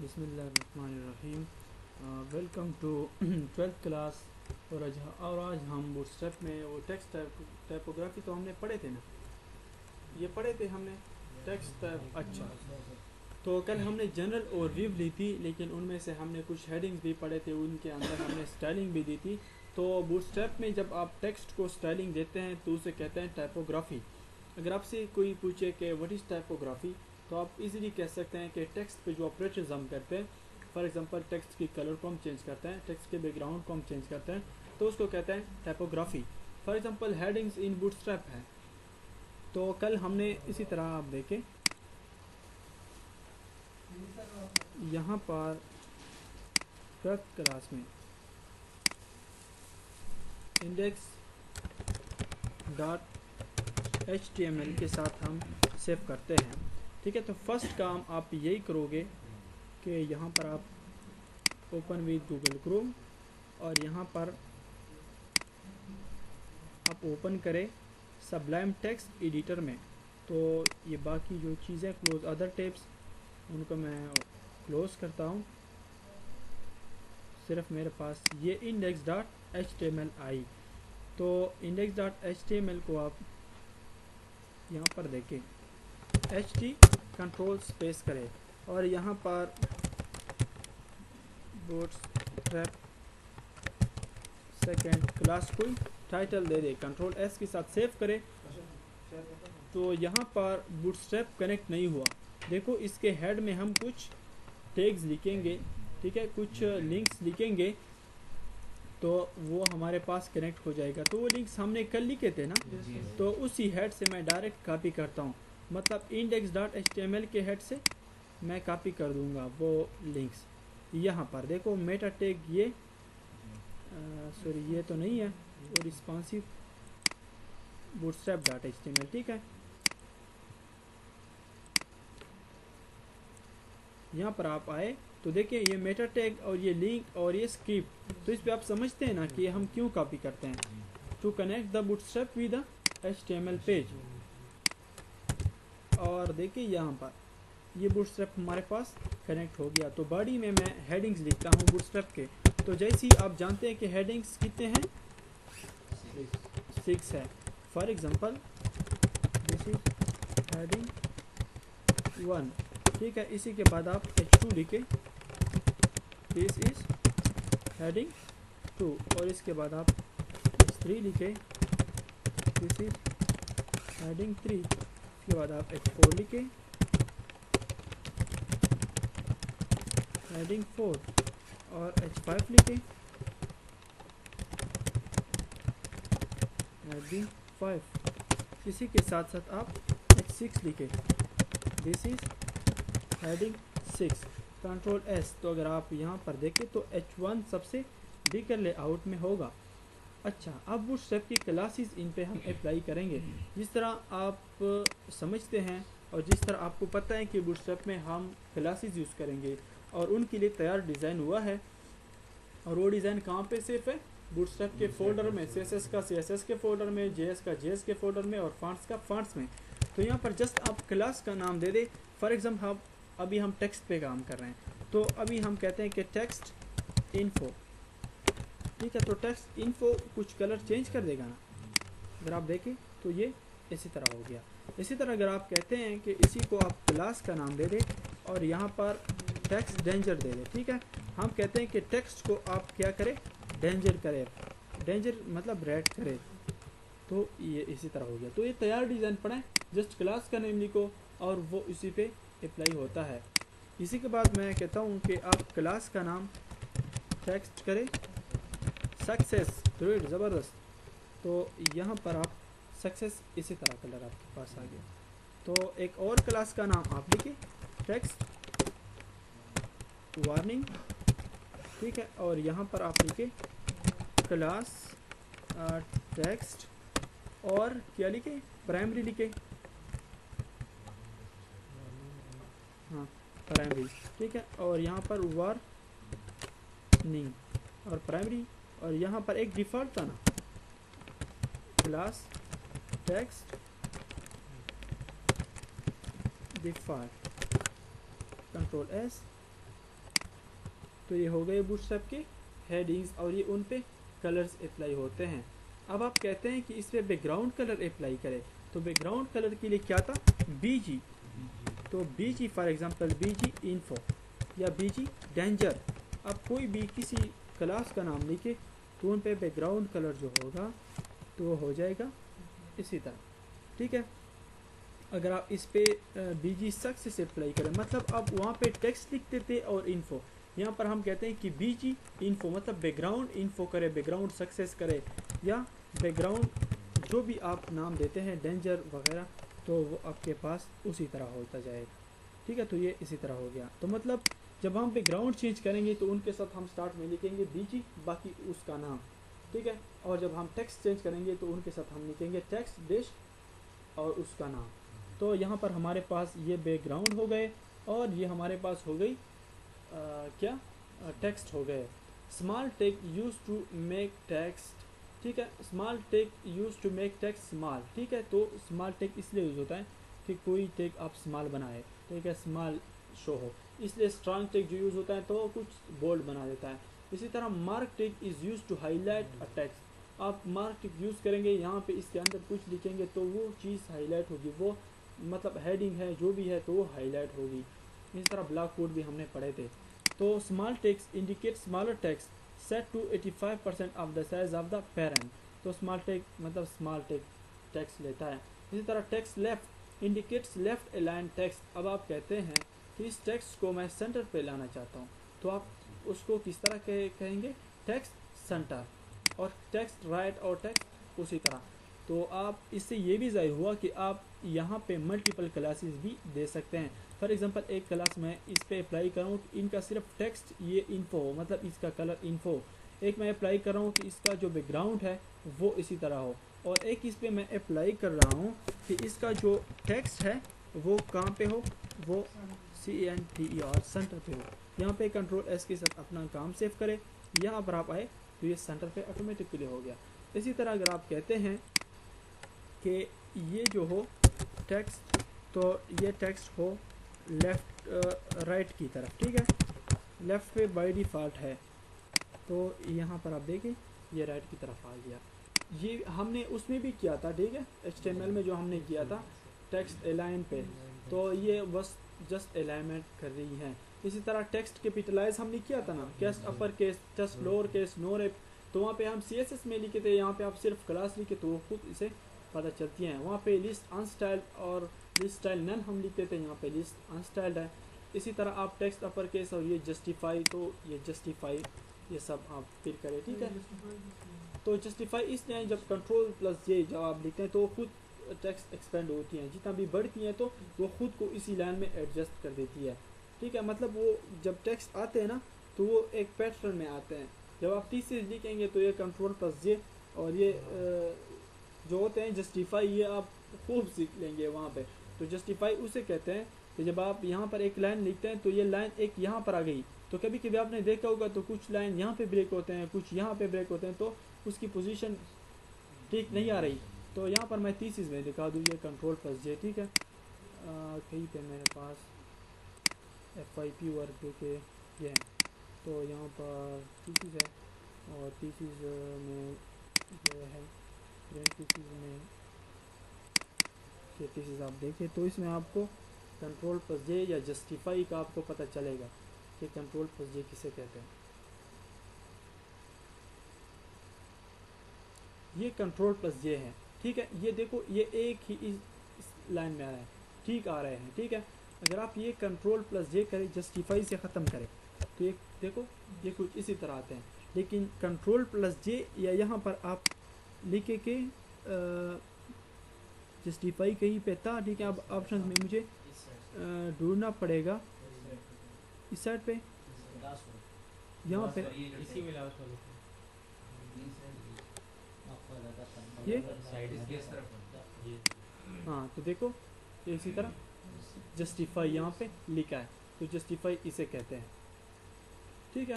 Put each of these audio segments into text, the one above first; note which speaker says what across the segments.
Speaker 1: बिस्मिल्लाहिर्रहमानिर्रहीम। Welcome to 12th class. और आज हम बूटस्ट्रैप में वो टेक्स्ट टाइपोग्राफी तो हमने पढ़े थे ना, ये पढ़े थे हमने टेक्स्ट टाइप। अच्छा, तो कल हमने जनरल ओवरव्यू ली थी, लेकिन उनमें से हमने कुछ हेडिंग्स भी पढ़े थे, उनके अंदर हमने स्टाइलिंग भी दी थी। तो बूटस्ट्रैप में जब आप टेक्स्ट को स्टाइलिंग देते हैं तो उसे कहते हैं टाइपोग्राफी। अगर आपसे कोई पूछे कि व्हाट इज़ टाइपोग्राफी, तो आप इजीली कह सकते हैं कि टेक्स्ट पे जो ऑपरेटर्स हम करते हैं, फॉर एग्जांपल टेक्स्ट की कलर को हम चेंज करते हैं, टेक्स्ट के बैकग्राउंड को हम चेंज करते हैं, तो उसको कहते हैं typography. For example headings in bootstrap है। तो कल हमने इसी तरह आप देखें यहाँ पर 12th क्लास में इंडेक्स डॉट HTML के साथ हम सेव करते हैं। ठीक है, तो फर्स्ट काम आप यही करोगे कि यहाँ पर आप ओपन विद गूगल क्रोम और यहाँ पर आप ओपन करें सबलाइम टेक्स्ट एडिटर में। तो ये बाकी जो चीज़ें क्लोज अदर टैब्स उनको मैं क्लोज करता हूँ, सिर्फ मेरे पास ये index.html आई। तो index.html को आप यहाँ पर देखें, ht कंट्रोल स्पेस करें और यहाँ पर बूटस्ट्रैप सेकेंड क्लास को टाइटल दे दे, कंट्रोल S के साथ सेव करें। तो यहाँ पर बूटस्ट्रैप कनेक्ट नहीं हुआ। देखो इसके हेड में हम कुछ टैग्स लिखेंगे, ठीक है, कुछ लिंक्स लिखेंगे तो वो हमारे पास कनेक्ट हो जाएगा। तो वो लिंक्स हमने कल लिखे थे ना, तो उसी हेड से मैं डायरेक्ट कॉपी करता हूँ, मतलब index.html के हेड से मैं कॉपी कर दूंगा वो लिंक्स। यहाँ पर देखो मेटा टैग ये सॉरी ये तो नहीं है, वो रिस्पॉन्सिव bootstrap.html, ठीक है। यहाँ पर आप आए तो देखिए ये मेटा टैग और ये लिंक और ये स्क्रिप्ट, तो इस पे आप समझते हैं ना कि हम क्यों कॉपी करते हैं, to connect the Bootstrap with the HTML page. और देखिए यहाँ पर ये बूटस्ट्रैप हमारे पास कनेक्ट हो गया। तो बॉडी में मैं हेडिंग्स लिखता हूँ बूटस्ट्रैप के। तो जैसे ही आप जानते हैं कि हेडिंग्स कितने हैं, 6 है। For example this is heading 1, ठीक है। इसी के बाद आप H2 लिखे, दिस इज हेडिंग 2, और इसके बाद आप H3 लिखे, दिस इज हेडिंग 3। इसके बाद आप H4 लिखे, हेडिंग 4, और H5 लिखे, हेडिंग 5। इसी के साथ साथ आप H6 लिखे, this is heading 6, control S। तो अगर आप यहाँ पर देखें तो H1 सबसे बिगर लेआउट में होगा। अच्छा, अब बूटस्ट्रैप की क्लासेस इन पे हम अप्लाई करेंगे। जिस तरह आप समझते हैं और जिस तरह आपको पता है कि बूटस्ट्रैप में हम क्लासेस यूज़ करेंगे और उनके लिए तैयार डिज़ाइन हुआ है, और वो डिज़ाइन कहाँ पे सेफ है, बूटस्ट्रैप के फोल्डर में, CSS का CSS के फोल्डर में, JS का JS के फोल्डर में, और फॉन्ट्स का फॉन्ट्स में। तो यहाँ पर जस्ट आप क्लास का नाम दे दे। फॉर एग्जाम्पल अभी हम टेक्स्ट पे काम कर रहे हैं, तो अभी हम कहते हैं कि टेक्स्ट इन्फो, ठीक है। तो टेक्स्ट इन्फो कुछ कलर चेंज कर देगा ना, अगर आप देखें तो ये इसी तरह हो गया। इसी तरह अगर आप कहते हैं कि इसी को आप क्लास का नाम दे दे और यहाँ पर टेक्स्ट डेंजर दे दे, ठीक है। हम कहते हैं कि टेक्स्ट को आप क्या करें, डेंजर करें, डेंजर मतलब रेड करें, तो ये इसी तरह हो गया। तो ये तैयार डिज़ाइन पढ़ें, जस्ट क्लास का नेम लिखो और वो इसी पे अप्लाई होता है। इसी के बाद मैं कहता हूँ कि आप क्लास का नाम टेक्स्ट करें सक्सेस, ग्रेट, ज़बरदस्त। तो यहाँ पर आप सक्सेस इसी तरह कलर आपके पास आ गया। तो एक और क्लास का नाम आप लिखिए, टेक्स्ट वार्निंग, ठीक है। और यहाँ पर आप लिखे क्लास टेक्स्ट, और क्या लिखे, प्राइमरी लिखे, हाँ प्राइमरी, ठीक है। और यहाँ पर वार्निंग और प्राइमरी, और यहाँ पर एक डिफ़ॉल्ट था ना, class text default, control S, तो ये हो गए बूटस्ट्रैप के हेडिंग्स और ये उन पे कलर्स अप्लाई होते हैं। अब आप कहते हैं कि इस पर बैकग्राउंड कलर अप्लाई करें, तो बैकग्राउंड कलर के लिए क्या था, बीजी। तो बीजी फॉर एग्जांपल बीजी इन्फो या बीजी डेंजर, आप कोई भी किसी क्लास का नाम लिखे तो उन पे बैकग्राउंड कलर जो होगा तो हो जाएगा इसी तरह, ठीक है। अगर आप इस पे बीजी सक्सेस से अप्लाई करें, मतलब आप वहाँ पे टेक्स्ट लिखते थे और इन्फो, यहाँ पर हम कहते हैं कि बीजी इन्फो मतलब बैकग्राउंड इन्फो करे, बैकग्राउंड सक्सेस करे, या बैकग्राउंड जो भी आप नाम देते हैं डेंजर वगैरह, तो वो आपके पास उसी तरह होता जाएगा, ठीक है। तो ये इसी तरह हो गया। तो मतलब जब हम बैकग्राउंड चेंज करेंगे तो उनके साथ हम स्टार्ट में लिखेंगे बीजी बाकी उसका नाम, ठीक है। और जब हम टेक्स्ट चेंज करेंगे तो उनके साथ हम लिखेंगे टेक्स्ट डेश और उसका नाम। तो यहाँ पर हमारे पास ये बैकग्राउंड हो गए और ये हमारे पास हो गई क्या टेक्स्ट हो गए। Small tag use to make text, ठीक है। Small tag use to make text small, ठीक है। तो स्मॉल टेक इसलिए यूज होता है कि कोई टेक आप स्मॉल बनाए, ठीक है, स्मॉल शो हो, इसलिए स्ट्रॉन्ग टेक जो यूज होता है तो कुछ बोल्ड बना देता है। इसी तरह mark tag is use to highlight a text, आप मार्क टेक यूज करेंगे, यहाँ पे इसके अंदर कुछ लिखेंगे तो वो चीज़ हाईलाइट होगी, वो मतलब हेडिंग है जो भी है तो वो हाईलाइट होगी। इस तरह ब्लॉक कोड भी हमने पढ़े थे। तो small text indicate smaller text set to 85% of the size of the parent, तो स्मॉल टेक मतलब स्मॉल टेक्स्ट लेता है। इसी तरह text left indicates left align text, अब आप कहते हैं कि इस टेक्स्ट को मैं सेंटर पे लाना चाहता हूँ, तो आप उसको किस तरह कहेंगे, टेक्स्ट सेंटर, और टेक्स्ट राइट और टेक्स्ट उसी तरह। तो आप इससे ये भी ज़ाहिर हुआ कि आप यहाँ पे मल्टीपल क्लासेस भी दे सकते हैं। फॉर एग्जांपल एक क्लास में इस पे अप्लाई कर रहा हूँ कि इनका सिर्फ टेक्स्ट ये इन्फो हो, मतलब इसका कलर इन्फो। एक मैं अप्लाई कर रहा हूँ कि इसका जो बैकग्राउंड है वो इसी तरह हो, और एक इस पे मैं अप्लाई कर रहा हूँ कि इसका जो टेक्स्ट है वो कहाँ पे हो, वो CNTER सेंटर पे हो। यहाँ पे कंट्रोल S के साथ अपना काम सेव करें, यहाँ पर आप आए तो ये सेंटर पे ऑटोमेटिकली हो गया। इसी तरह अगर आप कहते हैं कि ये जो हो टेक्स्ट, तो ये टेक्स्ट हो लेफ्ट राइट की तरफ, ठीक है, लेफ्ट पे बाय डिफ़ॉल्ट है, तो यहाँ पर आप देखें ये राइट की तरफ आ गया। ये हमने उसमें भी किया था, ठीक है, HTML में जो हमने किया था टेक्स्ट अलाइन पे, तो ये बस जस्ट अलाइनमेंट कर रही है। इसी तरह टेक्स्ट कैपिटलाइज हमने किया था ना, text upper case, text lower case, no wrap, तो वहाँ पे हम CSS में लिखे थे, यहाँ पे आप सिर्फ क्लास लिखे तो वो खुद इसे पता चलती हैं। वहाँ पे लिस्ट अनस्टाइल्ड और लिस्ट स्टाइल नन हम लिखते थे, यहाँ पे लिस्ट अनस्टाइल्ड है। इसी तरह आप टेक्स्ट अपर केस और ये जस्टिफाई, तो ये जस्टिफाई ये सब आप फिर करें, ठीक है। तो जस्टिफाई इसलिए जब कंट्रोल प्लस ये जब आप लिखते हैं तो खुद टेक्स्ट एक्सपेंड होती हैं, जितना भी बढ़ती हैं तो वो खुद को इसी लाइन में एडजस्ट कर देती है, ठीक है। मतलब वो जब टेक्स्ट आते हैं ना तो वो एक पैटर्न में आते हैं। जब आप तीसरी लिखेंगे तो ये कंट्रोल प्लस जे और ये जो होते हैं जस्टिफाई, ये आप खूब सीख लेंगे वहाँ पे। तो जस्टिफाई उसे कहते हैं कि जब आप यहाँ पर एक लाइन लिखते हैं तो ये लाइन एक यहाँ पर आ गई, तो कभी कभी आपने देखा होगा तो कुछ लाइन यहाँ पे ब्रेक होते हैं, कुछ यहाँ पे ब्रेक होते हैं, तो उसकी पोजीशन ठीक नहीं आ रही। तो यहाँ पर मैं तीसरी में दिखा दूँ, ये कंट्रोल प्लस जे, ठीक है। कहीं पे मेरे पास FYP वर्क के ये है, तो यहाँ पर तीसरी है और तीसरी में जो है तीसरी में ये तीसरी आप देखिए, तो इसमें आपको कंट्रोल प्लस जे या जस्टिफाई का आपको पता चलेगा कि कंट्रोल प्लस जे किसे कहते हैं। ये कंट्रोल प्लस जे है, ठीक है। ये देखो ये एक ही इस लाइन में आ रहा है, ठीक आ रहे हैं, ठीक है। अगर आप ये कंट्रोल प्लस जे करें, जस्टिफाई से ख़त्म करें, तो ये देखो ये कुछ इसी तरह आते हैं। लेकिन कंट्रोल प्लस जे या यहाँ पर आप लिखे के जस्टिफाई कहीं पे था, ठीक है। अब ऑप्शन में मुझे ढूंढना पड़ेगा इस साइड पे, यहाँ पे ये हाँ, तो देखो इसी तरह जस्टिफाई यहाँ पे लिखा है, तो जस्टिफाई इसे कहते हैं, ठीक है।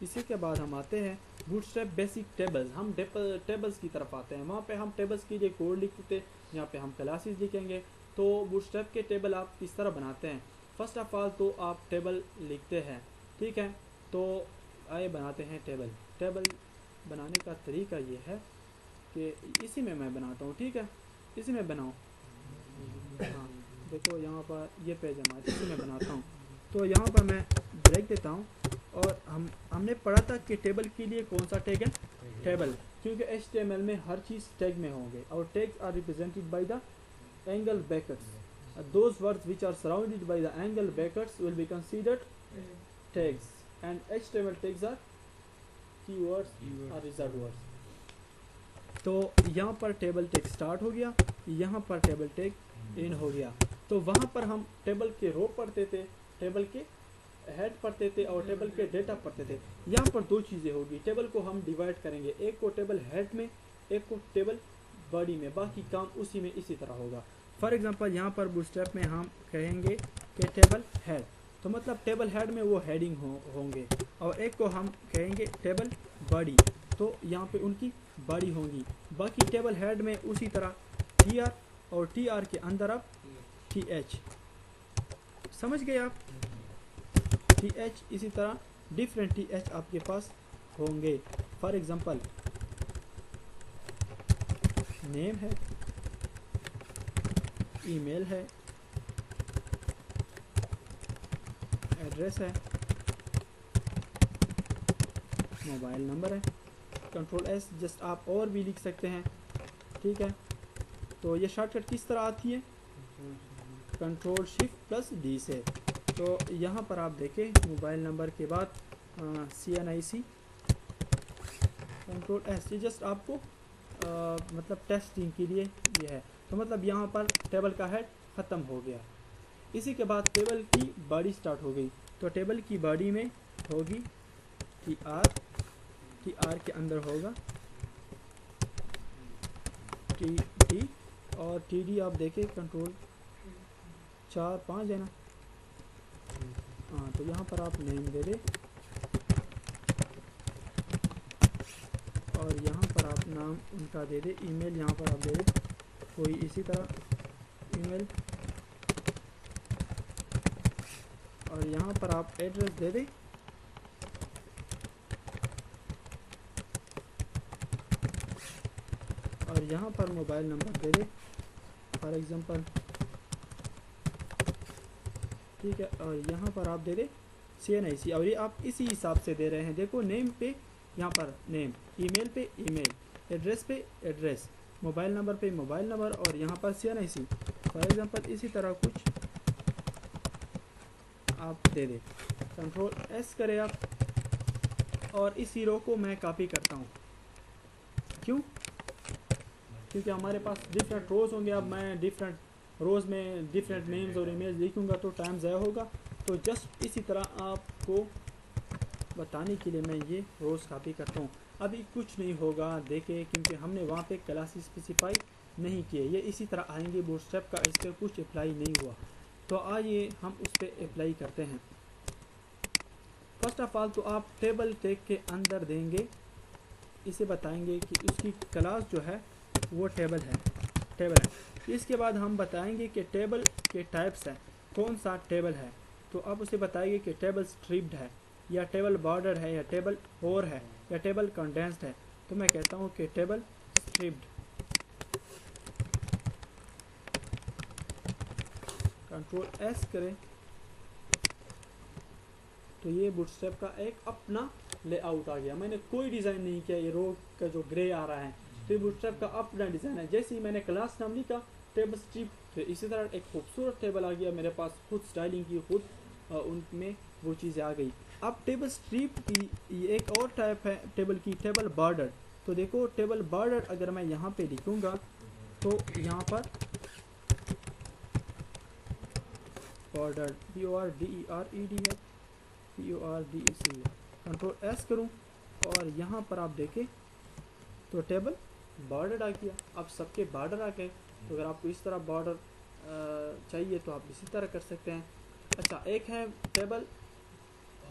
Speaker 1: इसी के बाद हम आते हैं बूटस्ट्रैप बेसिक टेबल्स। हम टेबल्स की तरफ आते हैं। वहाँ पे हम टेबल्स के लिए कोड लिखते थे, यहाँ पे हम क्लासेस लिखेंगे। तो बूटस्ट्रैप के टेबल आप किस तरह बनाते हैं? फर्स्ट ऑफ ऑल तो आप टेबल लिखते हैं, ठीक है। तो आइए बनाते हैं टेबल। टेबल बनाने का तरीका ये है कि इसी में मैं बनाता हूँ, ठीक है, इसी में बनाऊँ। हाँ देखो यहाँ पर ये पेज हमारे, इसी में बनाता हूँ। तो यहाँ पर मैं ब्रेक देता हूँ। और हमने पढ़ा था कि टेबल के लिए कौन सा टैग है? टेबल, क्योंकि HTML में हर चीज़ टैग में होंगे और tags are represented by the angle brackets. Those words which are surrounded by the angle brackets will be considered tags and HTML tags are keywords और रिजर्व्ड वर्ड्स। तो यहाँ पर टेबल टैग स्टार्ट हो गया, यहाँ पर टेबल टैग इन हो गया। तो वहाँ पर हम टेबल के रो पढ़ते थे, टेबल के हेड पढ़ते थे और टेबल के डेटा पढ़ते थे। यहाँ पर दो चीज़ें होगी, टेबल को हम डिवाइड करेंगे, एक को टेबल हेड में, एक को टेबल बॉडी में, बाकी काम उसी में इसी तरह होगा। फॉर एग्जांपल यहाँ पर बूटस्ट्रैप में हम कहेंगे कि टेबल हेड, तो मतलब टेबल हेड में वो हेडिंग होंगे, और एक को हम कहेंगे टेबल बॉडी, तो यहाँ पे उनकी बॉडी होंगी। बाकी टेबल हेड में उसी तरह TR और TR के अंदर आप TH, समझ गए आप? TH इसी तरह डिफरेंट TH आपके पास होंगे। फॉर एग्जांपल नेम है, ईमेल है, एड्रेस है, मोबाइल नंबर है। कंट्रोल S जस्ट आप और भी लिख सकते हैं, ठीक है। तो ये शॉर्टकट किस तरह आती है? कंट्रोल शिफ्ट प्लस D से। तो यहाँ पर आप देखें मोबाइल नंबर के बाद CNIC, कंट्रोल S, ये जस्ट आपको मतलब टेस्टिंग के लिए ये है। तो मतलब यहाँ पर टेबल का हेड ख़त्म हो गया। इसी के बाद टेबल की बॉडी स्टार्ट हो गई। तो टेबल की बॉडी में होगी TR के अंदर होगा TD और TD आप देखें कंट्रोल 4-5 है ना। हाँ तो यहाँ पर आप नेम दे दे और यहाँ पर आप नाम उनका दे दे। ईमेल यहाँ पर आप दे दे कोई इसी तरह ईमेल, और यहाँ पर आप एड्रेस दे दे। और यहाँ पर mobile number they they for example, ठीक है। और यहाँ पर आप दे दे CNIC, और ये आप इसी हिसाब से दे रहे हैं। देखो नेम पे यहाँ पर नेम, ईमेल पे ईमेल, एड्रेस पे एड्रेस, मोबाइल नंबर पे मोबाइल नंबर, और यहाँ पर CNIC फॉर एग्जांपल इसी तरह कुछ आप दे दे। कंट्रोल S करें आप, और इस रो को मैं कॉपी करता हूँ। क्यों? क्योंकि हमारे पास डिफरेंट रोज़ होंगे। अब मैं डिफरेंट रोज़ में डिफरेंट नेम्स और इमेज लिखूँगा तो टाइम ज़ाया होगा। तो जस्ट इसी तरह आपको बताने के लिए मैं ये रोज़ कॉपी करता हूँ। अभी कुछ नहीं होगा देखे, क्योंकि हमने वहाँ पे क्लास स्पेसिफाई नहीं किए। ये इसी तरह आएंगे बूटस्ट्रैप का, इस पर कुछ अप्लाई नहीं हुआ। तो आइए हम उस पर अप्लाई करते हैं। फर्स्ट ऑफ ऑल तो आप टेबल टैग के अंदर देंगे, इसे बताएंगे कि उसकी क्लास जो है वो टेबल है। इसके बाद हम बताएंगे कि टेबल के टाइप्स हैं, कौन सा टेबल है। तो आप उसे बताएंगे कि टेबल स्ट्रिप्ड है, या टेबल बॉर्डर है, या टेबल होर है, या टेबल कंडेंस्ड है। तो मैं कहता हूँ कि टेबल स्ट्रिप्ड। कंट्रोल S करें तो ये बूटस्ट्रैप का एक अपना लेआउट आ गया। मैंने कोई डिज़ाइन नहीं किया। ये रो का जो ग्रे आ रहा है तो ये बूटस्ट्रैप का अपना डिज़ाइन है। जैसे ही मैंने क्लास नाम लिखा टेबल स्ट्रिप, तो इसी तरह एक खूबसूरत टेबल आ गया मेरे पास, खुद स्टाइलिंग की, खुद उनमें वो चीज़ें आ गई। अब टेबल स्ट्रिप की एक और टाइप है टेबल की, टेबल बॉर्डर। तो देखो टेबल बॉर्डर अगर मैं यहाँ पे लिखूँगा तो यहाँ पर बॉर्डर BORDERED है, PORDEC। कंट्रोल S करूँ और यहाँ पर आप देखें तो टेबल बॉर्डर आ गया। अब सबके बॉर्डर आ गए। तो अगर आपको इस तरह बॉर्डर चाहिए तो आप इसी तरह कर सकते हैं। अच्छा, एक है टेबल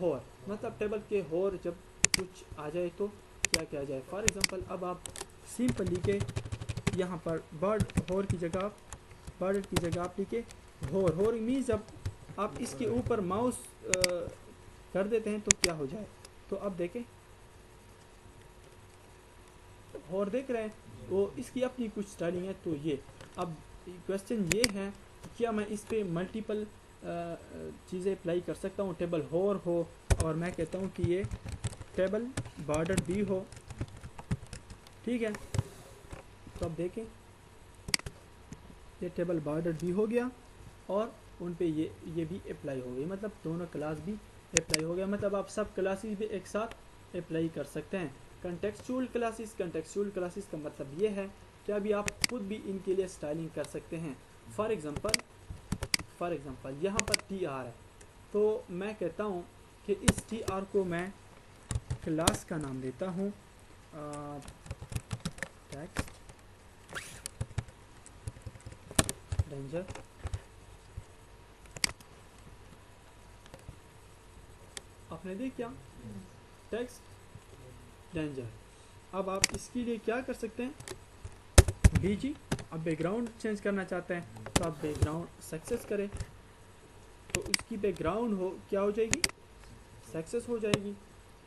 Speaker 1: होर, मतलब टेबल के होर जब आ जाए तो क्या किया जाए। फॉर एग्जांपल अब आप सिंपल लिखे यहाँ पर बर्ड की जगह आप लिखे होर मीन्स जब आप इसके ऊपर माउस कर देते हैं तो क्या हो जाए। तो अब देखें होर देख रहे हैं, वो इसकी अपनी कुछ स्टाइलिंग है। तो ये अब क्वेश्चन ये है क्या मैं इस पे मल्टीपल चीज़ें अप्लाई कर सकता हूँ, टेबल होर हो और मैं कहता हूँ कि ये टेबल बॉर्डर भी हो, ठीक है। तो अब देखें ये टेबल बॉर्डर भी हो गया और उन पे ये भी अप्लाई हो गई, मतलब दोनों क्लास भी अप्लाई हो गया। मतलब आप सब क्लासेस भी एक साथ अप्लाई कर सकते हैं। कंटेक्चुअल क्लासेस का मतलब ये है कि अभी आप खुद भी इनके लिए स्टाइलिंग कर सकते हैं। फॉर एग्जांपल यहाँ पर टी आर है, तो मैं कहता हूँ कि इस टी आर को मैं क्लास का नाम देता हूँ टेक्स्ट रेंजर। आपने देख क्या टेक्स्ट रेंजर। अब आप इसके लिए क्या कर सकते हैं, बीजी अब बैकग्राउंड चेंज करना चाहते हैं तो आप बैकग्राउंड सक्सेस करें, तो उसकी बैकग्राउंड हो क्या हो जाएगी, सक्सेस हो जाएगी।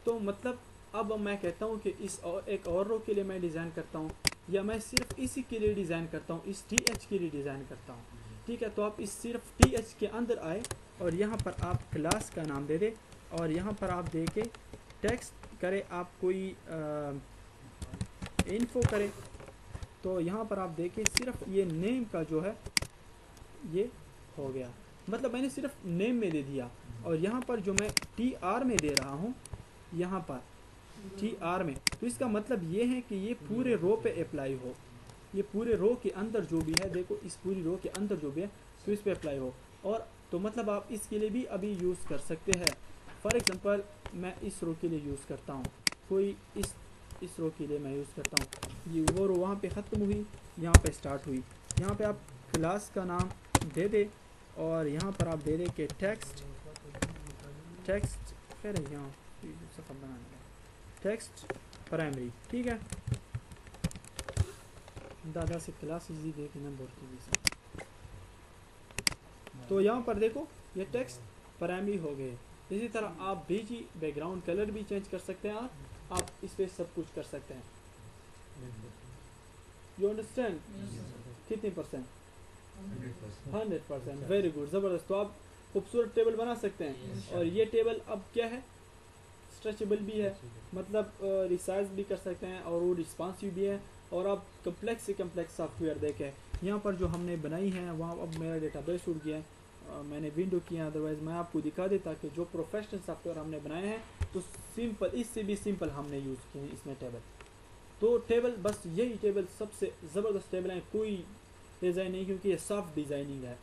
Speaker 1: तो मतलब अब मैं कहता हूँ कि इस और एक और रो के लिए मैं डिज़ाइन करता हूँ, या मैं सिर्फ इसी के लिए डिज़ाइन करता हूँ, इस टी एच के लिए डिज़ाइन करता हूँ, ठीक है। तो आप इस सिर्फ टी एच के अंदर आए और यहाँ पर आप क्लास का नाम दे दें और यहाँ पर आप दे के टेक्स्ट करें, आप कोई इन्फो करें। तो यहाँ पर आप देखें सिर्फ ये नेम का जो है ये हो गया, मतलब मैंने सिर्फ नेम में दे दिया। और यहाँ पर जो मैं टी आर में दे रहा हूँ, यहाँ पर टी आर में, तो इसका मतलब ये है कि ये पूरे रो पे अप्लाई हो, ये पूरे रो के अंदर जो भी है, देखो इस पूरी रो के अंदर जो भी है तो इस पे अप्लाई हो। और तो मतलब आप इसके लिए भी अभी यूज़ कर सकते हैं। फॉर एग्जांपल मैं इस रो के लिए यूज़ करता हूँ, कोई इस रो के लिए मैं यूज़ करता हूँ, ये वो रो वहाँ पे ख़त्म हुई, यहाँ पे स्टार्ट हुई। यहाँ पे आप क्लास का नाम दे दे और यहाँ पर आप दे दे कि टेक्स्ट फिर यहाँ सफ़र बनाने टेक्स्ट प्राइमरी, ठीक है। दादा से क्लास इजी देखे ना बोलती से। तो यहाँ पर देखो ये टेक्स्ट प्राइमरी हो गए। इसी तरह आप बीजी बैकग्राउंड कलर भी चेंज कर सकते हैं और आप इस पे सब कुछ कर सकते हैं। You understand? कितने परसेंट? 100%। वेरी गुड, ज़बरदस्त। तो आप खूबसूरत टेबल बना सकते हैं। और ये टेबल अब क्या है, स्ट्रेचेबल भी है, मतलब रिसाइज भी कर सकते हैं और वो रिस्पॉन्सिव भी है। और आप कम्प्लेक्स से कम्प्लेक्स सॉफ्टवेयर देखें, यहाँ पर जो हमने बनाई है वहाँ अब मेरा डेटाबेस उड़ गया है, मैंने विंडो किया, अदरवाइज़ मैं आपको दिखा देता कि जो प्रोफेशनल सॉफ्टवेयर हमने बनाए हैं तो सिंपल, इससे भी सिंपल हमने यूज़ किए हैं इसमें टेबल। तो टेबल बस यही टेबल सबसे ज़बरदस्त टेबल है, कोई डिज़ाइन नहीं, क्योंकि ये सॉफ्ट डिज़ाइनिंग है,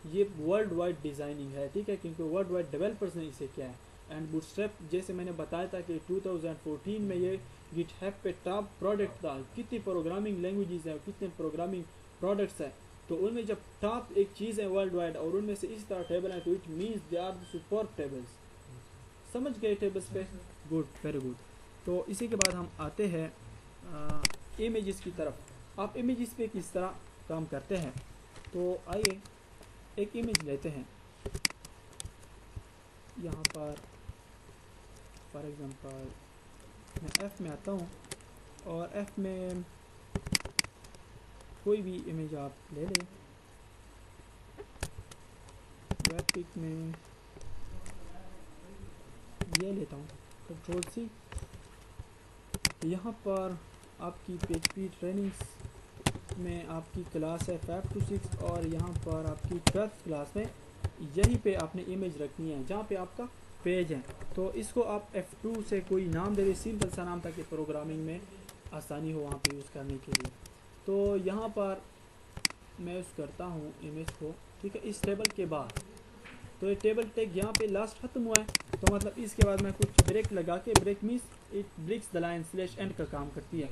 Speaker 1: ये वर्ल्ड वाइड डिज़ाइनिंग है, ठीक है, क्योंकि वर्ल्ड वाइड डेवलपर्स ने इसे किया है। एंड बूटस्ट्रैप जैसे मैंने बताया था कि 2014 में ये गिटहब पे टॉप प्रोडक्ट था। कितनी प्रोग्रामिंग लैंग्वेजेस हैं, कितने प्रोग्रामिंग प्रोडक्ट्स हैं, तो उनमें जब टॉप एक चीज़ है वर्ल्ड वाइड और उनमें से इस तरह टेबल है, तो it means they are the super tables. समझ गए टेबल्स पे? Good, very good. तो इसी के बाद हम आते हैं इमेजेस की तरफ। आप इमेजेस पे किस तरह काम करते हैं, तो आइए एक इमेज लेते हैं। यहाँ पर फॉर एग्जांपल मैं F में आता हूँ और F में कोई भी इमेज आप ले लें। वेब पिक में ये लेता हूँ, कंट्रोल C। यहाँ पर आपकी PHP ट्रेनिंग्स में आपकी क्लास है 5 to 6 और यहाँ पर आपकी 12th क्लास में यहीं पे आपने इमेज रखनी है जहाँ पे आपका पेज है। तो इसको आप F2 से कोई नाम दे दें, सिंपल सा नाम, ताकि प्रोग्रामिंग में आसानी हो वहाँ पे यूज़ करने के लिए। तो यहाँ पर मैं यूज़ करता हूँ इमेज को, ठीक है, इस टेबल के बाद। तो ये टेबल टैग यहाँ पे लास्ट ख़त्म हुआ है, तो मतलब इसके बाद मैं कुछ ब्रेक लगा के, break means it breaks the line slash and का काम करती है।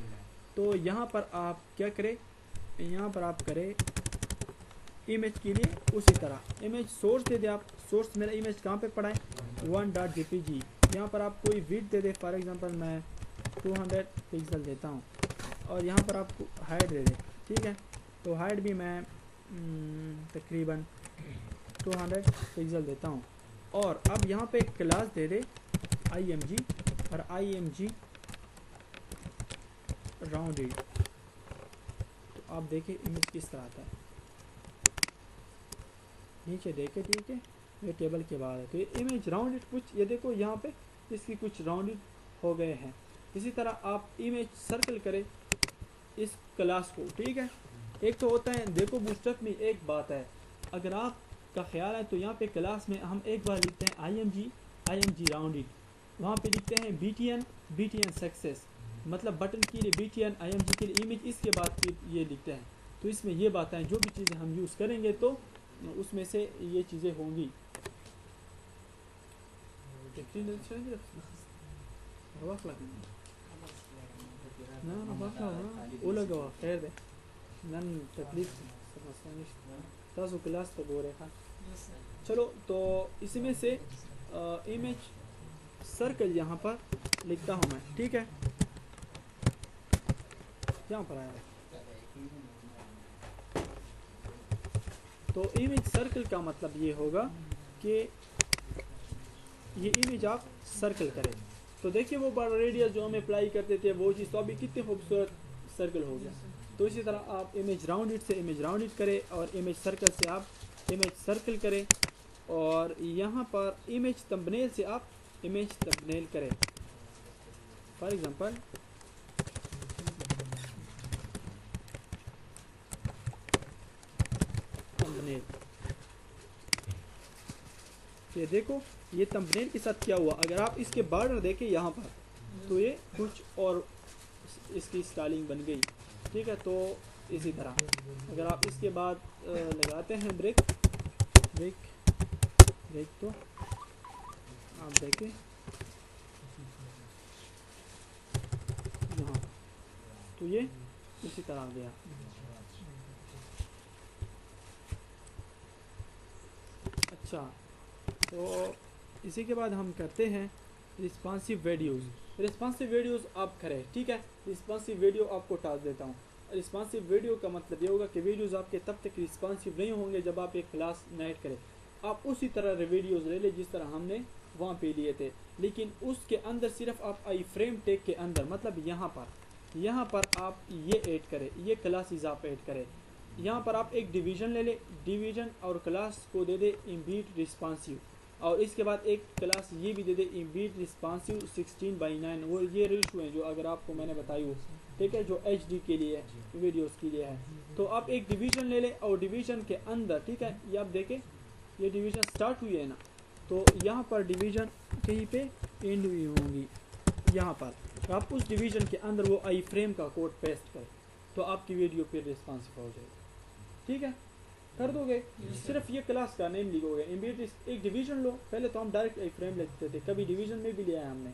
Speaker 1: तो यहाँ पर आप क्या करें, यहाँ पर आप करें इमेज के लिए उसी तरह इमेज सोर्स दे दे आप। सोर्स मेरा इमेज कहाँ पे पड़ा है, 1.jpg। यहाँ पर आप कोई width they they, for example मैं 200 पिक्सल देता हूँ और यहाँ पर आपको हाइट दे दे, ठीक है। तो हाइट भी मैं तकरीबन 200 पिक्सल देता हूँ और अब यहाँ पे एक क्लास दे दे IMG और IMG राउंडेड। तो आप देखें इमेज किस तरह आता है, नीचे देखे, ठीक है, ये टेबल के बाद है। तो ये इमेज राउंडेड कुछ, ये देखो यहाँ पे इसकी कुछ राउंडेड हो गए हैं। इसी तरह आप इमेज सर्कल करें इस क्लास को, ठीक है। एक तो होता है, देखो बूटस्ट्रैप में एक बात है, अगर आपका ख्याल है तो यहाँ पे क्लास में हम एक बार लिखते हैं IMG राउंडेड, वहाँ पे लिखते हैं BTN सक्सेस, मतलब बटन के लिए BTN, IMG के लिए इमेज, इसके बाद फिर ये लिखते हैं। तो इसमें ये बातें हैं, जो भी चीज़ें हम यूज़ करेंगे तो उसमें से ये चीज़ें होंगी। चलो, तो इसमें से इमेज सर्कल यहाँ पर लिखता हूँ मैं, ठीक है। यहाँ पर आया, तो इमेज सर्कल का मतलब ये होगा कि ये इमेज आप सर्कल करें। तो देखिए वो बार रेडियस जो हम अप्लाई करते थे वो चीज़, तो अभी कितने खूबसूरत सर्कल हो गया। तो इसी तरह आप इमेज राउंडेड से इमेज राउंडेड करें और इमेज सर्कल से आप इमेज सर्कल करें, और यहाँ पर इमेज थंबनेल से आप इमेज थंबनेल करें। फॉर एग्जांपल थंबनेल, ये देखो ये थंबनेल के साथ क्या हुआ। अगर आप इसके बॉर्डर देखें यहाँ पर, तो ये कुछ और इसकी स्टाइलिंग बन गई, ठीक है। तो इसी तरह अगर आप इसके बाद लगाते हैं ब्रेक, तो आप देखें यहाँ, तो ये इसी तरह गया। अच्छा, तो इसी के बाद हम करते हैं रिस्पॉन्सिव वीडियोज़ आप करें, ठीक है। रिस्पॉन्सिव वीडियो आपको टास्क देता हूँ। रिस्पॉन्सिव वीडियो का मतलब ये होगा कि वीडियोज़ आपके तब तक रिस्पॉन्सिव नहीं होंगे जब आप एक क्लास नाइट करें। आप उसी तरह वीडियोज़ ले लें जिस तरह हमने वहाँ पे लिए थे, लेकिन उसके अंदर सिर्फ आप आई फ्रेम टेक के अंदर, मतलब यहाँ पर आप ये ऐड करें, ये क्लासेस आप ऐड करें। यहाँ पर आप एक डिवीज़न ले लें, डिवीज़न और क्लास को दे दे इम्बीट रिस्पॉन्सिव, और इसके बाद एक क्लास ये भी दे दे इम्बीट रिस्पॉन्सिव 16:9। वो ये रेशो है जो अगर आपको मैंने बताई हो, ठीक है, जो HD के लिए है, वीडियोस के लिए है। तो आप एक डिवीज़न ले लें और डिवीज़न के अंदर, ठीक है, ये आप देखें ये डिवीज़न स्टार्ट हुई है ना, तो यहाँ पर डिवीज़न कहीं पे एंड हुई होंगी यहाँ पर। तो आप उस डिवीज़न के अंदर वो आई फ्रेम का कोड पेस्ट करें, तो आपकी वीडियो फिर रिस्पॉन्सिव हो जाएगी, ठीक है। कर दोगे, सिर्फ ये क्लास का नेम लिखोगे, इम्बीट एक डिवीज़न लो। पहले तो हम डायरेक्ट आई फ्रेम लिखते थे, कभी डिवीज़न में भी लिया है हमने।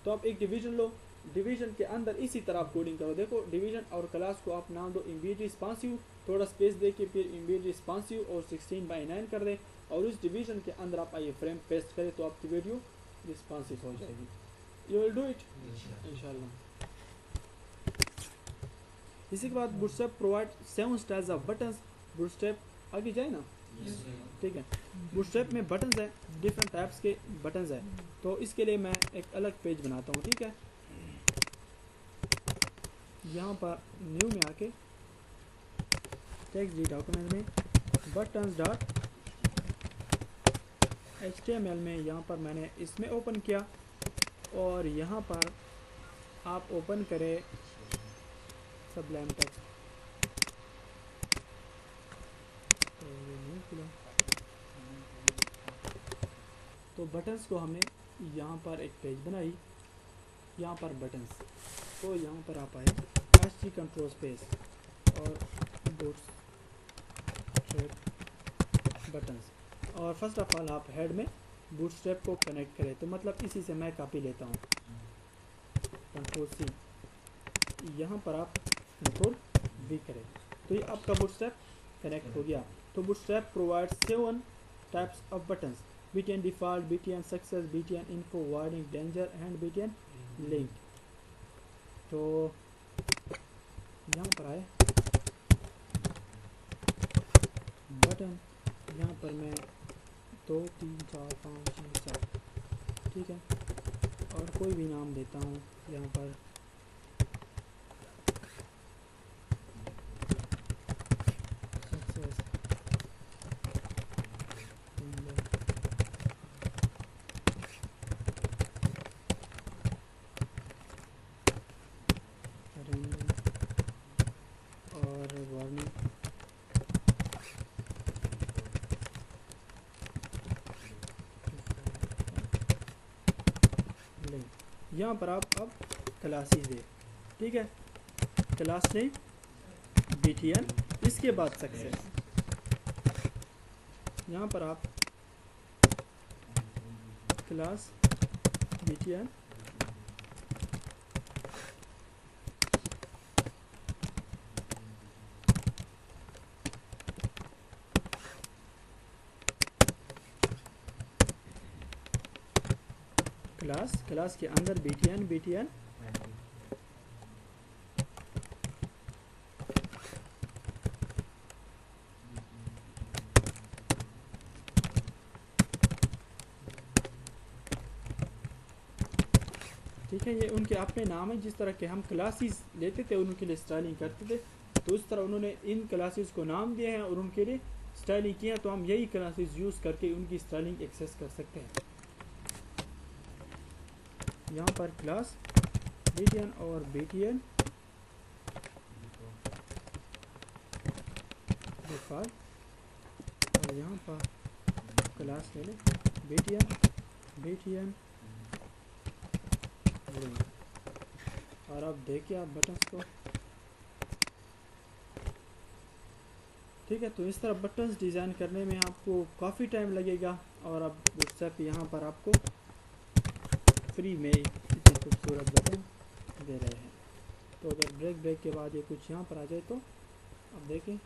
Speaker 1: तो आप एक डिवीज़न लो, डिवीज़न के अंदर इसी तरह आप कोडिंग करो। देखो डिवीज़न और क्लास को आप नाम दो इम्बीट रिस्पॉन्सिव, थोड़ा स्पेस दे के फिर इम्बीट रिस्पॉन्सिव और 16:9 कर दें, और उस डिवीज़न के अंदर आप आई फ्रेम पेस्ट करें, तो आपकी वीडियो रिस्पॉन्सिव हो जाएगी। यू विल डू इट इंशाल्लाह। इसी के बाद bootstrap provide 7 styles of buttons. Bootstrap आगे जाए ना, ठीक है। बूटस्ट्रैप में बटन्स है, डिफरेंट टाइप्स के बटन्स है। तो इसके लिए मैं एक अलग पेज बनाता हूँ, ठीक है। यहाँ पर न्यू में आके टेक्स्ट डी डॉक्यूमेंट में बटन्स डॉट HTML में यहाँ पर मैंने इसमें ओपन किया, और यहाँ पर आप ओपन करें सबलाइम टेक्स्ट। तो बटन्स को हमने यहाँ पर एक पेज बनाई, यहाँ पर बटन्स, तो यहाँ पर आप आए HT कंट्रोल स्पेस और बूटस्ट्रैप बटन्स, और फर्स्ट ऑफ ऑल आप हेड में बूटस्ट्रैप को कनेक्ट करें। तो मतलब इसी से मैं कॉपी लेता हूँ, कंट्रोल C, यहाँ पर आप कंट्रोल V करें, तो ये आपका बूटस्ट्रैप कनेक्ट हो गया। तो bootstrap provides 7 types of buttons: BTN default, BTN success, BTN info, warning, danger and BTN link. तो यहाँ पर आए बटन, यहाँ पर मैं 2 3 4 5 6 7, ठीक है, और कोई भी नाम देता हूँ यहाँ पर सक्सेस और वार्निंग यहाँ पर आप अब क्लासेस दे, ठीक है, क्लास नेम BTN, इसके बाद सक्सेस। यहाँ पर आप क्लास BTN क्लास के अंदर BTN ठीक है। ये उनके अपने नाम है, जिस तरह के हम क्लासेस लेते थे उनके लिए स्टाइलिंग करते थे, तो उस तरह उन्होंने इन क्लासेस को नाम दिए हैं और उनके लिए स्टाइलिंग किया, तो हम यही क्लासेस यूज़ करके उनकी स्टाइलिंग एक्सेस कर सकते हैं। यहाँ पर क्लास BTN और BTN डिफ़ॉल्ट, और यहाँ पर क्लास ले लें BTN और अब देखिए आप बटन्स को, ठीक है। तो इस तरह बटन्स डिज़ाइन करने में आपको काफ़ी टाइम लगेगा, और अब व्हाट्सएप यहाँ पर आपको फ्री में इतने खूबसूरत बटन दे रहे हैं। तो अगर ब्रेक के बाद ये कुछ यहाँ पर आ जाए तो अब देखें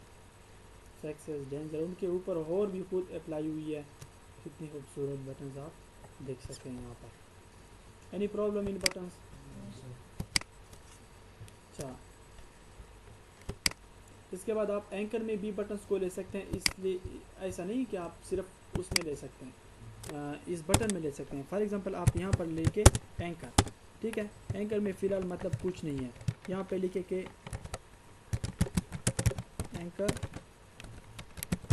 Speaker 1: सक्सेस डेंजर, उनके ऊपर और भी खुद अप्लाई हुई है, कितनी खूबसूरत बटन्स आप देख सकते हैं यहाँ पर। Any problem in buttons? अच्छा, इसके बाद आप एंकर में भी बटन्स को ले सकते हैं, इसलिए ऐसा नहीं कि आप सिर्फ उसमें ले सकते हैं, इस बटन में ले सकते हैं। फॉर एग्जांपल आप यहाँ पर लेके एंकर, ठीक है, एंकर में फ़िलहाल मतलब कुछ नहीं है, यहाँ पे लिखे के एंकर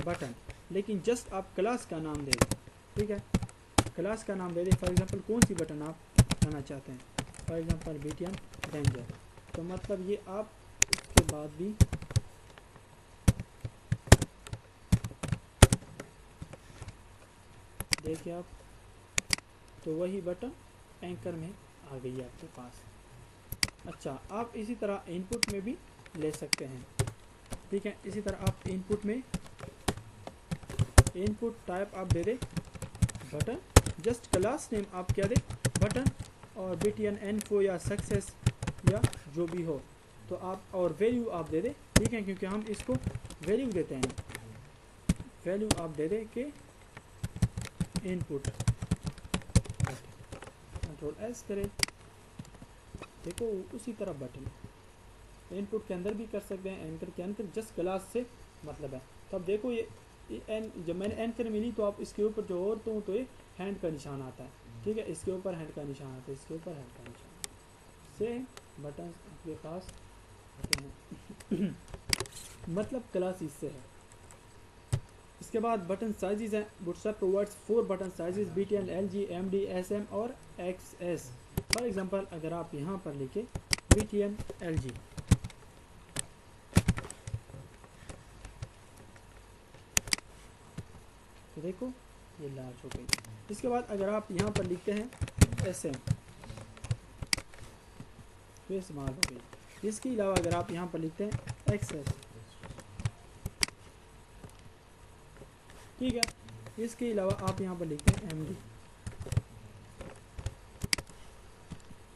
Speaker 1: बटन, लेकिन जस्ट आप क्लास का नाम दे दें, ठीक है, क्लास का नाम दे दें। फॉर एग्जांपल कौन सी बटन आप लाना चाहते हैं, फॉर एग्जांपल BTN डेंजर, तो मतलब ये आप उसके बाद भी देखिए आप, तो वही बटन एंकर में आ गई है आपके पास। अच्छा, आप इसी तरह इनपुट में भी ले सकते हैं, ठीक है। इसी तरह आप इनपुट में इनपुट टाइप आप दे दे बटन, जस्ट क्लास नेम आप क्या दे बटन, और BTN इन्फो या सक्सेस या जो भी हो, तो आप और वैल्यू आप दे दे, ठीक है, क्योंकि हम इसको वैल्यू देते हैं, वैल्यू आप दे दे के इनपुट, कंट्रोल S करें, देखो उसी तरह बटन इनपुट के अंदर भी कर सकते हैं, एंकर के अंदर, जस्ट क्लास से मतलब है। तो अब देखो ये जब मैंने एंकर मिली तो आप इसके ऊपर जो और तो ये हैंड का निशान आता है, ठीक है, इसके ऊपर हैंड का निशान आता है, इसके ऊपर हैंड का निशान से बटन आपके पास आते हैं मतलब क्लास इससे है। इसके बाद बटन साइजेस हैं, WhatsApp provides 4 button sizes BTN LG MD SM और XS। फॉर एग्जांपल अगर आप यहाँ पर लिखे BTN LG, तो देखो ये लार्ज हो गई। इसके बाद अगर आप यहाँ पर लिखते हैं SM, तो स्मॉल हो गई। इसके अलावा अगर आप यहाँ पर लिखते हैं XS, ठीक है, इसके अलावा आप यहाँ पर लिखते हैं MD,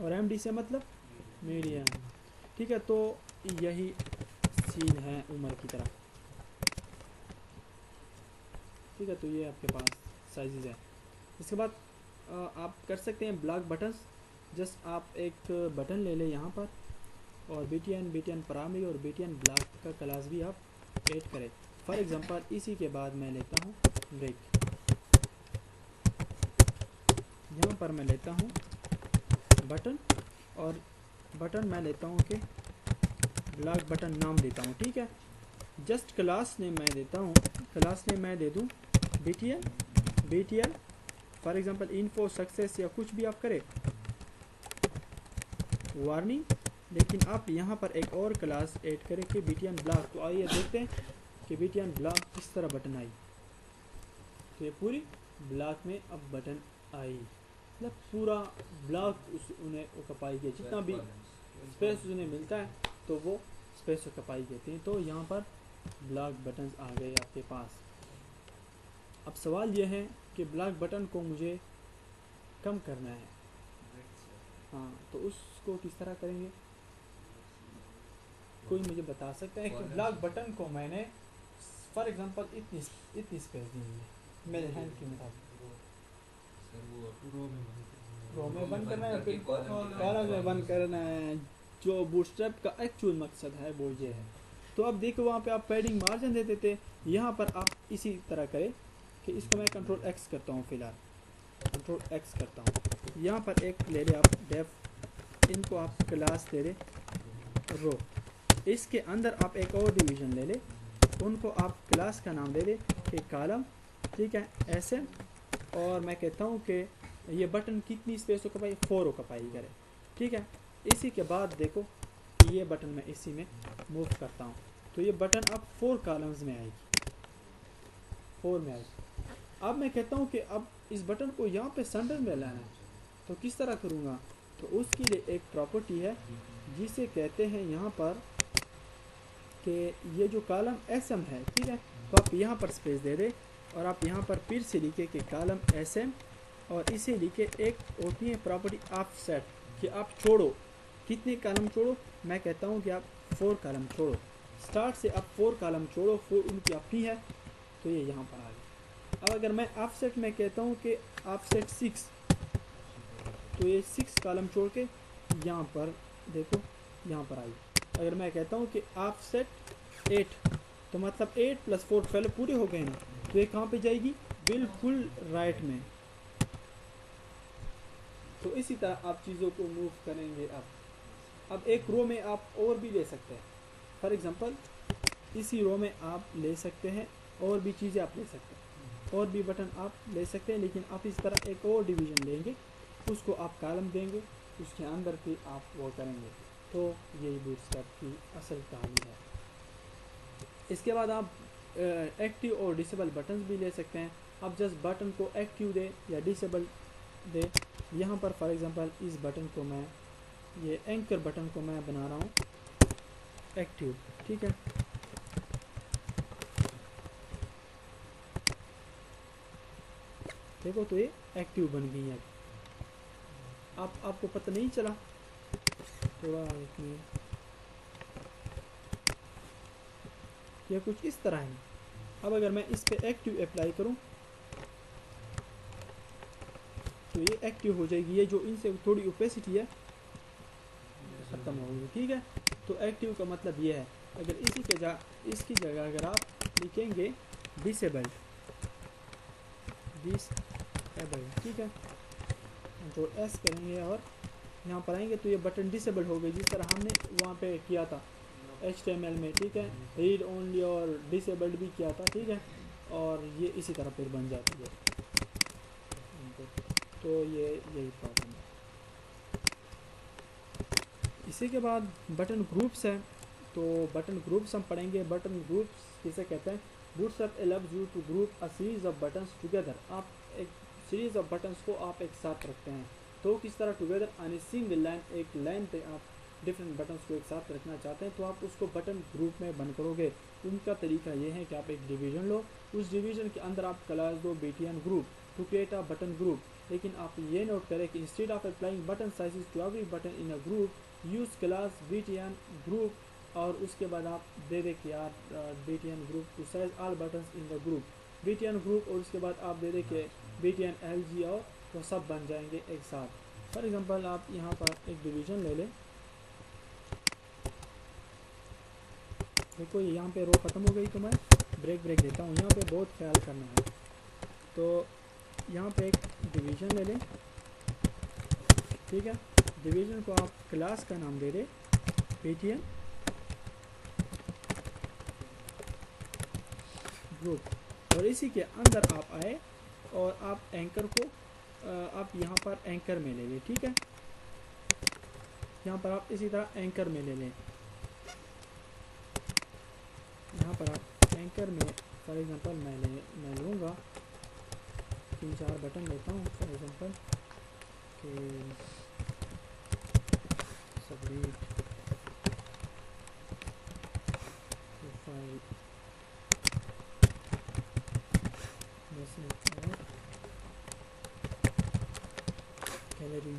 Speaker 1: और MD से मतलब मीडियम, ठीक है। तो यही सीन है उम्र की तरह, ठीक है। तो ये आपके पास साइजेस है। इसके बाद आप कर सकते हैं ब्लॉक बटन्स, जस्ट आप एक बटन ले लें यहाँ पर, और BTN प्राइमरी और BTN ब्लॉक का क्लास भी आप ऐड करें। फॉर एग्जांपल इसी के बाद मैं लेता हूँ ब्रेक, यहाँ पर मैं लेता हूँ बटन और बटन मैं लेता हूँ कि ब्लॉक बटन नाम देता हूँ, ठीक है। जस्ट क्लास नेम मैं देता हूँ, क्लास नेम मैं दे दूँ BTN for example info success या कुछ भी आप करें, वार्निंग। लेकिन आप यहाँ पर एक और क्लास ऐड करें कि BTN ब्लॉक। तो आइए देखते हैं कि BTN ब्लॉक किस तरह बटन आई। तो ये पूरी ब्लॉक में अब बटन आई, मतलब पूरा ब्लॉक उन्हें ऑक्युपाई किया, जितना भी स्पेस उन्हें मिलता है तो वो स्पेस ऑक्युपाई कहते हैं। तो यहाँ पर ब्लॉक बटन आ गए आपके पास। अब सवाल यह है कि ब्लॉक बटन को मुझे कम करना है, हाँ, तो उसको किस तरह करेंगे? कोई मुझे बता सकता है कि ब्लॉक बटन को मैंने फॉर एग्जांपल इतनी स्पेस दी है मेरे हैंड के मुताबिक, रो में बंद करना है, फिर कॉलम में बंद करना है। जो बूटस्ट्रैप का एक्चुअल मकसद है वो ये है। तो अब देखो वहाँ पे आप पैडिंग मार्जिन देते थे, यहाँ पर आप इसी तरह करें कि इसको मैं कंट्रोल X करता हूँ, फिलहाल कंट्रोल X करता हूँ। यहाँ पर एक ले ले आप डेफ, इनको आप क्लास दे दे रो, इसके अंदर आप एक और डिवीज़न ले ले, उनको आप क्लास का नाम दे दे कि कॉलम, ठीक है, SM। और मैं कहता हूँ कि ये बटन कितनी स्पेस ऑक्युपाई, 4 ऑक्युपाई करे, ठीक है। इसी के बाद देखो ये बटन मैं इसी में मूव करता हूँ तो ये बटन अब 4 कॉलम्स में आएगी, 4 में आएगी। अब मैं कहता हूँ कि अब इस बटन को यहाँ पे सेंटर में लाना है, तो किस तरह करूँगा? तो उसके लिए एक प्रॉपर्टी है जिसे कहते हैं यहाँ पर कि ये जो कॉलम SM है, ठीक है, तो आप यहाँ पर स्पेस दे दे और आप यहाँ पर फिर से लिखे कि कॉलम SM और इसे लिखे। एक होती है प्रॉपर्टी ऑफसेट कि आप छोड़ो, कितने कॉलम छोड़ो? मैं कहता हूँ कि आप 4 कॉलम छोड़ो, स्टार्ट से आप 4 कॉलम छोड़ो, 4 उनकी अपनी है, तो ये यहाँ पर आ गई। अब अगर मैं ऑफसेट में कहता हूँ कि ऑफसेट 6, तो ये 6 कॉलम छोड़ के यहाँ पर देखो यहाँ पर आई। अगर मैं कहता हूँ कि ऑफसेट 8, तो मतलब 8 + 4 पहले पूरे हो गए ना, तो ये कहाँ पे जाएगी? बिल्कुल राइट में। तो इसी तरह आप चीज़ों को मूव करेंगे। अब एक रो में आप और भी ले सकते हैं, फॉर एग्जांपल इसी रो में आप ले सकते हैं और भी चीज़ें आप ले सकते हैं, और भी बटन आप ले सकते हैं। लेकिन आप इस तरह एक और डिवीज़न लेंगे, उसको आप कॉलम देंगे, उसके अंदर फिर आप वो करेंगे। तो यही बूटस्ट्रैप की असल कहानी है। इसके बाद आप एक्टिव और डिसेबल बटन्स भी ले सकते हैं। आप जस्ट बटन को एक्टिव दे या डिसेबल दे। यहाँ पर फॉर एग्जांपल इस बटन को मैं, ये एंकर बटन को मैं बना रहा हूँ एक्टिव, ठीक है। देखो तो ये एक्टिव बन गई है। आपको पता नहीं चला, थोड़ा इसमें यह कुछ इस तरह है। अब अगर मैं इस पे एक्टिव अप्लाई करूं तो ये एक्टिव हो जाएगी। ये जो इनसे थोड़ी ओपेसिटी है खत्म हो गई, ठीक है। तो एक्टिव का मतलब ये है, अगर इसकी जगह अगर आप लिखेंगे डिसेबल्ड, ठीक है, कंट्रोल S करेंगे और यहाँ पर आएंगे तो ये बटन डिसेबल हो गई, जिस तरह हमने वहाँ पे किया था HTML में, ठीक है, रीड ओनली और डिसेबल्ड भी किया था, ठीक है। और ये इसी तरह फिर बन जाती है। तो ये यही प्रॉब्लम है। इसी के बाद बटन ग्रुप्स है, तो बटन ग्रुप्स हम पढ़ेंगे। बटन ग्रुप्स किसे कहते हैं? Bootstrap allows you to group a series of buttons together। आप एक सीरीज ऑफ बटन्स को आप एक साथ रखते हैं, तो किस तरह together on a single line, एक लाइन पे आप डिफरेंट बटन्स को एक साथ रखना चाहते हैं, तो आप उसको बटन ग्रुप में बंद करोगे। उनका तरीका ये है कि आप एक डिवीजन लो, उस डिवीजन के अंदर आप क्लास दो BTN group to create a button group. लेकिन आप ये नोट करें कि instead of applying button sizes to every button in a group, use class BTN group, और उसके बाद आप दे दे कि यार BTN group to size all buttons in the group BTN group, और उसके बाद आप दे दे कि BTN LG, और वो सब बन जाएंगे एक साथ। फॉर एग्जांपल आप यहाँ पर एक डिवीज़न ले लें, देखो यहाँ पे रो ख़त्म हो गई, तो मैं ब्रेक देता हूँ। यहाँ पे बहुत ख्याल करना है। तो यहाँ पे एक डिवीज़न ले लें, ठीक है। डिवीज़न को आप क्लास का नाम दे दें BTN ग्रुप, और इसी के अंदर आप आए और आप एंकर को आप यहाँ पर एंकर में ले लें, ठीक है। यहाँ पर आप इसी तरह एंकर में ले लें। यहाँ पर आप एंकर में फॉर एग्ज़ाम्पल मैं लूँगा 3-4 बटन लेता हूँ फॉर एग्ज़ाम्पल कि सबमिट प्रोफाइल मैसेज गैलरी,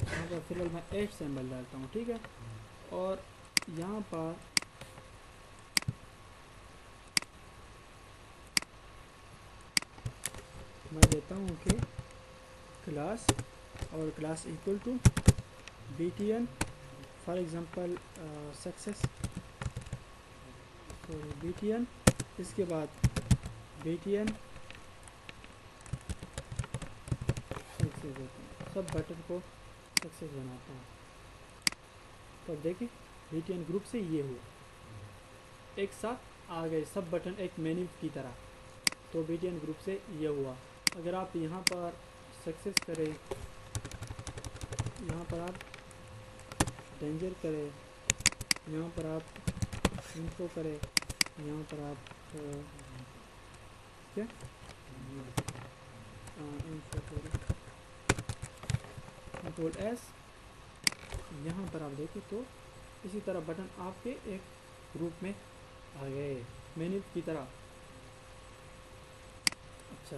Speaker 1: यहाँ पर फिलहाल मैं HTML डालता हूँ, ठीक है। और यहाँ पर मैं देता हूँ कि क्लास, और class equal to BTN for example success, तो BTN, इसके बाद BTN सक्सेस देता हूँ, सब बटन को सक्सेस बनाता हूँ। तो अब देखिए BTN ग्रुप से ये हुआ, एक साथ आ गए सब बटन एक मेन्यू की तरह। तो BTN ग्रुप से ये हुआ। अगर आप यहाँ पर सक्सेस करें, यहाँ पर आप डेंजर करें, यहाँ पर आप इन्फो करें, यहाँ पर आप क्या इन्फो करें Ctrl+S, यहाँ पर आप देखें तो इसी तरह बटन आपके एक ग्रुप में आ गए मेन्यू की तरह। अच्छा,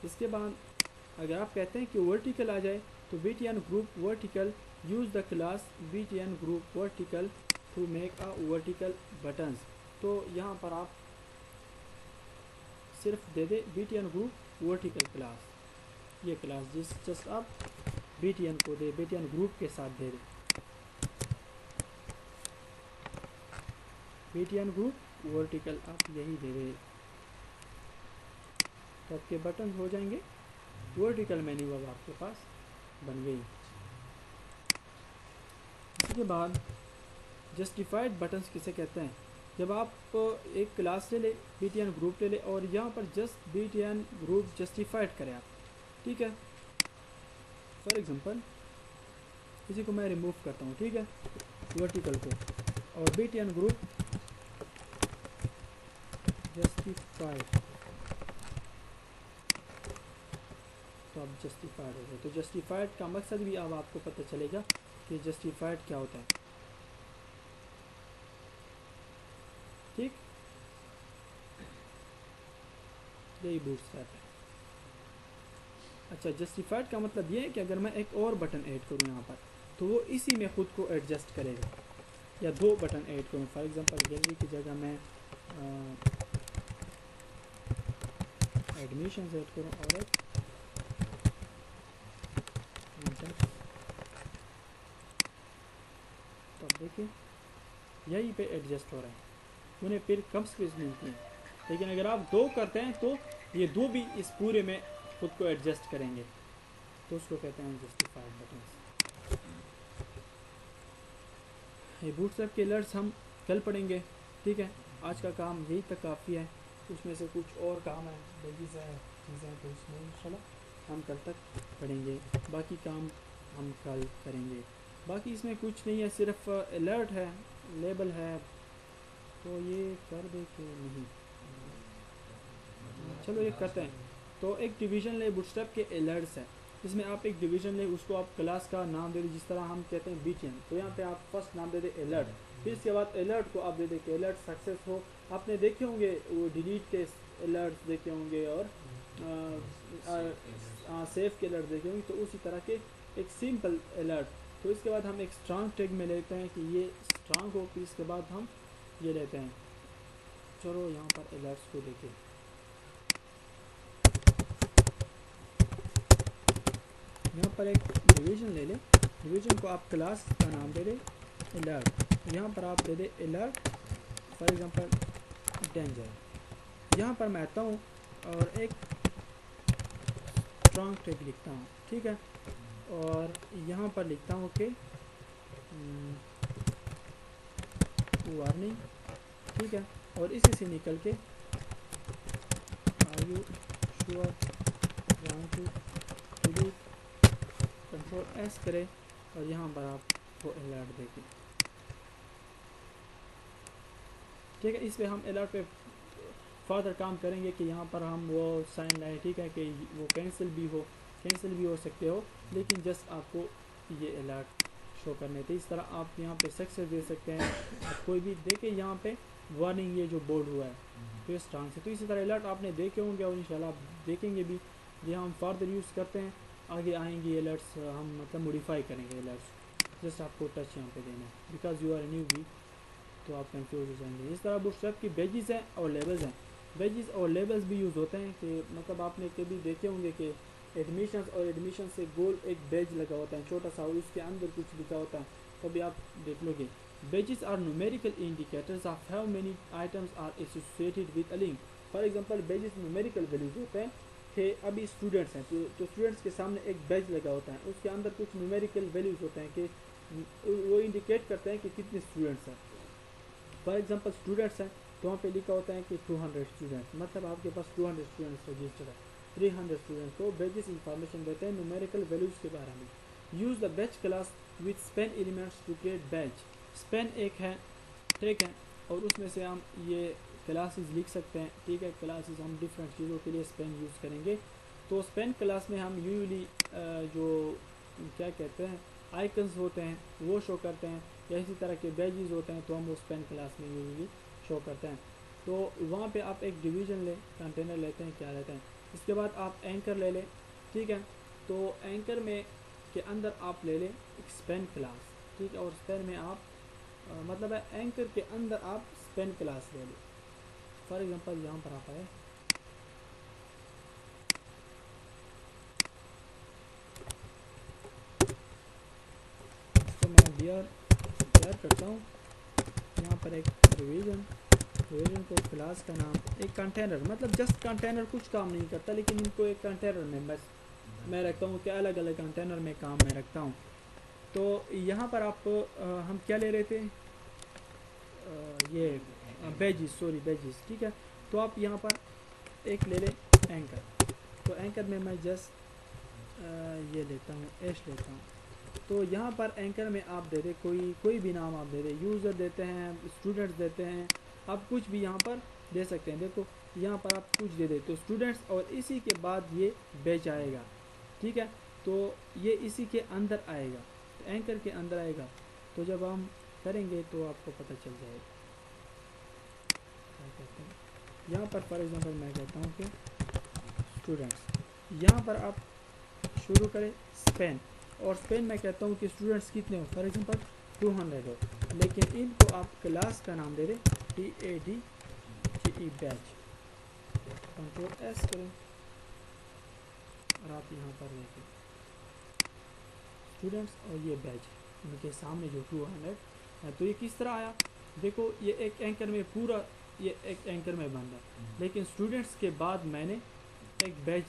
Speaker 1: इसके बाद अगर आप कहते हैं कि वर्टिकल आ जाए तो BTN group vertical, use the class BTN group vertical to make a vertical buttons. तो यहाँ पर आप सिर्फ दे दे BTN ग्रुप वर्टिकल क्लास, ये क्लास जस्ट आप BTN को दे, BTN ग्रुप के साथ दे दे BTN ग्रुप वर्टिकल, आप यही दे दे, तो आपके बटन हो जाएंगे वर्टिकल मेन्यू अब आपके पास बन गई। इसके बाद जस्टिफाइड बटन्स किसे कहते हैं? जब आप एक क्लास ले ले, BTN ग्रुप ले ले, और यहाँ पर जस्ट BTN ग्रुप जस्टिफाइड करें आप, ठीक है। फॉर एग्जांपल इसी को मैं रिमूव करता हूँ, ठीक है, वर्टिकल को, और BTN ग्रुप जस्टिफाइड, तो अब जस्टिफाइड हो गए। तो जस्टिफाइड का मकसद भी अब आपको पता चलेगा कि जस्टिफाइड क्या होता है, ठीक। यही बूटस्ट्रैप है। अच्छा, जस्टिफाइड का मतलब ये है कि अगर मैं एक और बटन ऐड करूँ यहाँ पर, तो वो इसी में ख़ुद को एडजस्ट करेगा, या 2 बटन ऐड करूँ, फॉर एग्जांपल गैलरी की जगह मैं एडमिशन ऐड करूँ और एक तो अब देखिए यहीं पे एडजस्ट हो रहा है, उन्हें फिर कम स्पेस मिलती है। लेकिन अगर आप 2 करते हैं तो ये 2 भी इस पूरे में खुद को एडजस्ट करेंगे, तो उसको कहते हैं जस्टिफाइड बटन्स। ये बूटस्ट्रैप के अलर्ट्स हम कल पढ़ेंगे, ठीक है। आज का काम यही तक काफ़ी है, उसमें से कुछ और काम है, बेगीज है चीज़ें, तो उसमें इंशाल्लाह हम कल तक पढ़ेंगे, बाकी काम हम कल करेंगे। बाकी इसमें कुछ नहीं है, सिर्फ अलर्ट है, लेबल है, तो ये कर दे कि नहीं, चलो ये करते हैं। तो एक डिवीज़न ले बूटस्ट्रैप के अलर्ट्स है, इसमें आप एक डिवीज़न ले, उसको आप क्लास का नाम दे दें, जिस तरह हम कहते हैं BTN, तो यहाँ पे आप फर्स्ट नाम दे दें अलर्ट, फिर इसके बाद अलर्ट को आप दे दें कि अलर्ट सक्सेस हो। आपने देखे होंगे वो डिलीट के अलर्ट देखे होंगे और सेव के अलर्ट देखे होंगे, तो उसी तरह के एक सिंपल अलर्ट तो इसके बाद हम एक स्ट्रांग टैग में लेते हैं कि ये स्ट्रांग हो, फिर इसके बाद हम ये लेते हैं। चलो यहाँ पर अलर्ट्स को देखें। यहाँ पर एक डिवीजन ले लें, डिवीजन को आप क्लास का नाम दे दें अलर्ट। यहाँ पर आप दे दें अलर्ट फॉर एग्जांपल डेंजर। यहाँ पर मैं आता हूँ और एक स्ट्रांग टैग लिखता हूँ, ठीक है, और यहाँ पर लिखता हूँ कि वार्निंग, ठीक है, और इसी से निकल के are you sure want to delete, control S करें और यहाँ पर आपको अलर्ट देखें, ठीक है। इस पे हम अलर्ट पे फर्दर काम करेंगे कि यहाँ पर हम वो साइन लाए, ठीक है, कि वो कैंसिल भी हो सकते हो, लेकिन जस्ट आपको ये अलर्ट शो करने थे। इस तरह आप यहाँ पे सक्सेस दे सकते हैं। आप कोई भी देखे यहाँ पे वार्निंग ये जो बोर्ड हुआ है तो इस स्ट्रांग से, तो इसी तरह अलर्ट आपने देखे होंगे और इंशाल्लाह आप देखेंगे भी। ये हम फर्दर यूज़ करते हैं, आगे आएंगे अलर्ट्स, हम मतलब मॉडिफाई करेंगे अलर्ट्स। जस्ट आपको टच यहाँ पे देना है, because you are new we, तो आप कंफ्यूज हो जाएंगे। इस तरह बूटस्ट्रैप की बैजेस हैं और लेबल्स हैं। बैजेस और लेबल्स भी यूज़ होते हैं कि मतलब आपने कभी देखे होंगे कि एडमिशन्स और एडमिशन से गोल एक बैज लगा होता है छोटा सा, और उसके अंदर कुछ लिखा होता है, तभी आप देख लोगे। Badges are numerical indicators of how many items are associated with a link. For example badges numerical values होते हैं कि अभी स्टूडेंट्स हैं तो स्टूडेंट्स के सामने एक बैज लगा होता है, उसके अंदर कुछ न्यूमेरिकल वैल्यूज होते हैं कि वो इंडिकेट करते हैं कि कितने स्टूडेंट्स हैं। फॉर एग्जांपल स्टूडेंट्स हैं तो वहाँ पे लिखा होता है कि 200 स्टूडेंट्स, मतलब आपके पास 200 स्टूडेंट्स रजिस्टर्ड है, 300 स्टूडेंट्स। तो बैजेस इंफॉर्मेशन देते हैं न्यूमेरिकल वैल्यूज के बारे में। Use the badge class with span elements to create badge. Span एक है, ठीक है, और उसमें से हम ये क्लासेस लिख सकते हैं, ठीक है। क्लासेस हम डिफरेंट चीज़ों के लिए स्पेन यूज़ करेंगे। तो स्पेन क्लास में हम यूजुअली जो क्या कहते हैं आइकन्स होते हैं वो शो करते हैं, या इसी तरह के बैजेस होते हैं तो हम वो स्पेन क्लास में यूजुअली शो करते हैं। तो वहाँ पे आप एक डिवीज़न ले, कंटेनर लेते हैं, क्या लेते हैं, इसके बाद आप एंकर ले लें, ठीक है। तो एंकर में के अंदर आप ले लें एक स्पेन क्लास, ठीक है, और स्पेन में आप मतलब है एंकर के अंदर आप स्पेन क्लास ले लें। फॉर एग्जांपल यहाँ पर आप आए, इसको मैं बियर करता हूँ। यहाँ पर एक डिवीज़न को क्लास का नाम एक कंटेनर, मतलब जस्ट कंटेनर कुछ काम नहीं करता, लेकिन इनको एक कंटेनर में बस मैं रखता हूँ कि अलग अलग कंटेनर में काम में रखता हूँ। तो यहाँ पर आप हम क्या ले रहे थे, ये बैजेस, ठीक है। तो आप यहाँ पर एक ले लें एंकर, तो एंकर में मैं जस्ट ये लेता हूँ, एश लेता हूँ। तो यहाँ पर एंकर में आप दे दें कोई भी नाम आप दे दें, यूज़र देते हैं, स्टूडेंट्स देते हैं, आप कुछ भी यहाँ पर दे सकते हैं। देखो यहाँ पर आप कुछ दे दें तो स्टूडेंट्स, और इसी के बाद ये बैच आएगा, ठीक है। तो ये इसी के अंदर आएगा, एंकर के अंदर आएगा। तो जब हम करेंगे तो आपको पता चल जाएगा क्या कहते हैं। यहाँ पर फॉर एग्जांपल मैं कहता हूँ कि स्टूडेंट्स, यहाँ पर आप शुरू करें स्पेन, और स्पेन में कहता हूँ कि स्टूडेंट्स कितने हो, फॉर एग्जांपल 200 हो, लेकिन इनको आप क्लास का नाम दे दें TADGE बैच, कंट्रोल एस करें और आप यहाँ पर देखिए स्टूडेंट्स और ये बैच उनके सामने जो 200 है। तो ये किस तरह आया, देखो ये एक एंकर में पूरा ये एक एंकर में बन रहा, लेकिन स्टूडेंट्स के बाद मैंने एक बैच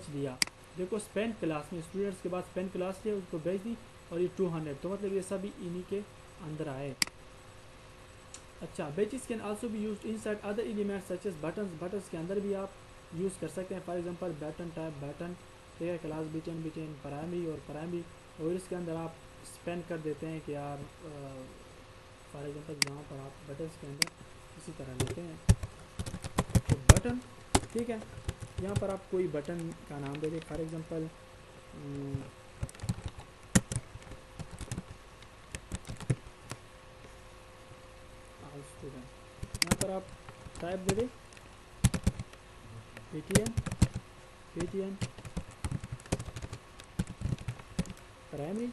Speaker 1: दिया, देखो स्पेन क्लास में स्टूडेंट्स के बाद स्पेन क्लास लिया, उसको बैच दी, और ये 200, तो मतलब ये सभी इन्हीं के अंदर आए। अच्छा, badges can also be used inside other elements such as buttons के अंदर भी आप यूज़ कर सकते हैं। For example button type button, ठीक है, क्लास बिटन प्राइमरी, और इसके अंदर आप स्पेन कर देते हैं कि यार फॉर एग्जांपल यहाँ पर आप बटन्स के अंदर इसी तरह लेते हैं तो बटन, ठीक है। यहाँ पर आप कोई बटन का नाम दे दें, फॉर एग्जांपल स्टूडेंट, यहाँ पर आप टाइप दे दें पेटीएम प्राइमरी,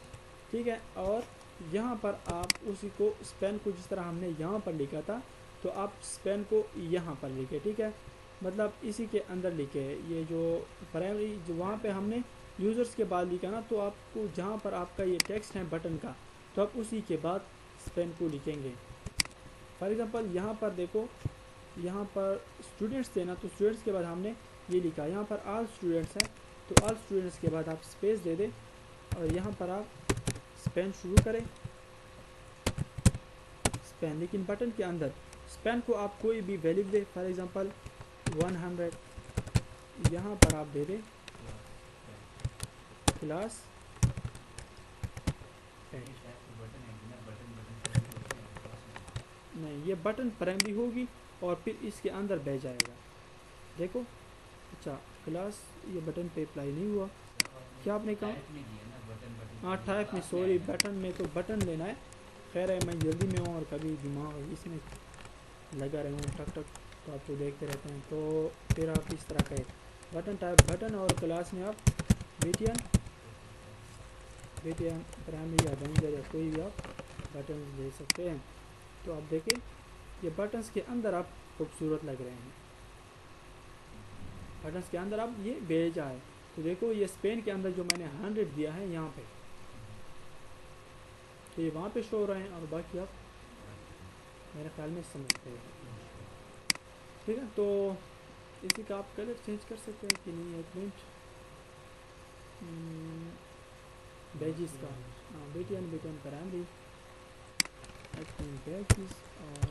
Speaker 1: ठीक है। और यहाँ पर आप उसी को स्पेन को जिस तरह हमने यहाँ पर लिखा था तो आप स्पेन को यहाँ पर लिखे, ठीक है, मतलब इसी के अंदर लिखे। ये जो प्राइमरी जो वहाँ पे हमने यूज़र्स के बाद लिखा ना, तो आपको जहाँ पर आपका ये टेक्स्ट है बटन का, तो आप उसी के बाद स्पेन को लिखेंगे। फॉर एग्ज़ाम्पल यहाँ पर देखो, यहाँ पर स्टूडेंट्स थे ना, तो स्टूडेंट्स के बाद हमने ये लिखा। यहाँ पर ऑल स्टूडेंट्स हैं तो ऑल स्टूडेंट्स के बाद आप स्पेस दे दें और यहाँ पर आप स्पेन शुरू करें, स्पेन, लेकिन बटन के अंदर स्पेन को आप कोई भी वैल्यू दे, फॉर एग्ज़ाम्पल 100 यहाँ पर आप दे दें क्लास। नहीं, ये बटन प्राइमरी होगी और फिर इसके अंदर बह जाएगा, देखो। अच्छा, क्लास ये बटन पे अप्लाई नहीं हुआ, क्या आपने कहा? हाँ, टाइप में, सॉरी, बटन में तो बटन लेना है। खैर है, मैं जल्दी में हूँ और कभी दिमाग इसमें लगा रहा हूँ टक टक, तो आप तो देखते रहते हैं। तो फिर आप इस तरह का बटन टाइप बटन और क्लास में आप बीटीएन प्राइमरी या रेंजर या कोई भी आप बटन दे सकते हैं। तो आप देखें ये बटन्स के अंदर आप खूबसूरत लग रहे हैं, बटन्स के अंदर आप ये भेजा है। तो देखो ये स्पेन के अंदर जो मैंने 100 दिया है यहाँ पे, तो ये वहाँ पे शो हो रहे हैं और बाकी आप मेरे ख्याल में समझते हैं, ठीक है। तो इसी का आप कलर चेंज कर सकते हैं कि नहीं, एक मिनट, बेजिस का, हाँ, बीटीएन प्राइमरी बेजिस, और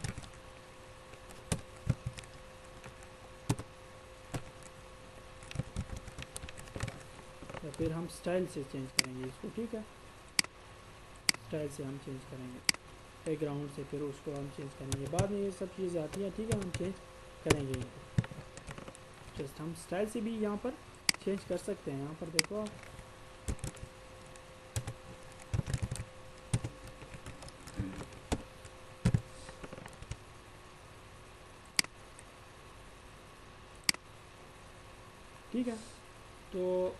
Speaker 1: या फिर हम स्टाइल से चेंज करेंगे इसको, ठीक है, स्टाइल से हम चेंज करेंगे, बैकग्राउंड से फिर उसको हम चेंज करेंगे, बाद में ये सब चीज़ें आती हैं, ठीक है, हम चेंज करेंगे। जस्ट हम स्टाइल से भी यहाँ पर चेंज कर सकते हैं। यहाँ पर देखो आप, ठीक है। तो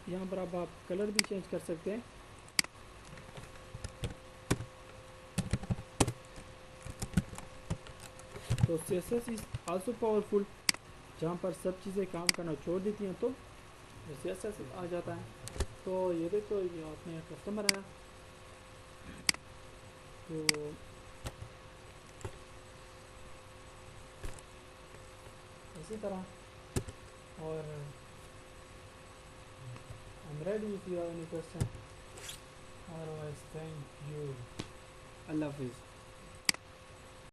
Speaker 1: यहाँ पर अब आप कलर भी चेंज कर सकते हैं। तो CSS इज़ आल्सो पावरफुल, जहाँ पर सब चीज़ें काम करना छोड़ देती हैं तो CSS आ जाता है। तो ये देखो, ये अपने कस्टमर आया, तो इसी तरह, और I'm ready if you have any question. Otherwise, thank you. Allah Hafiz.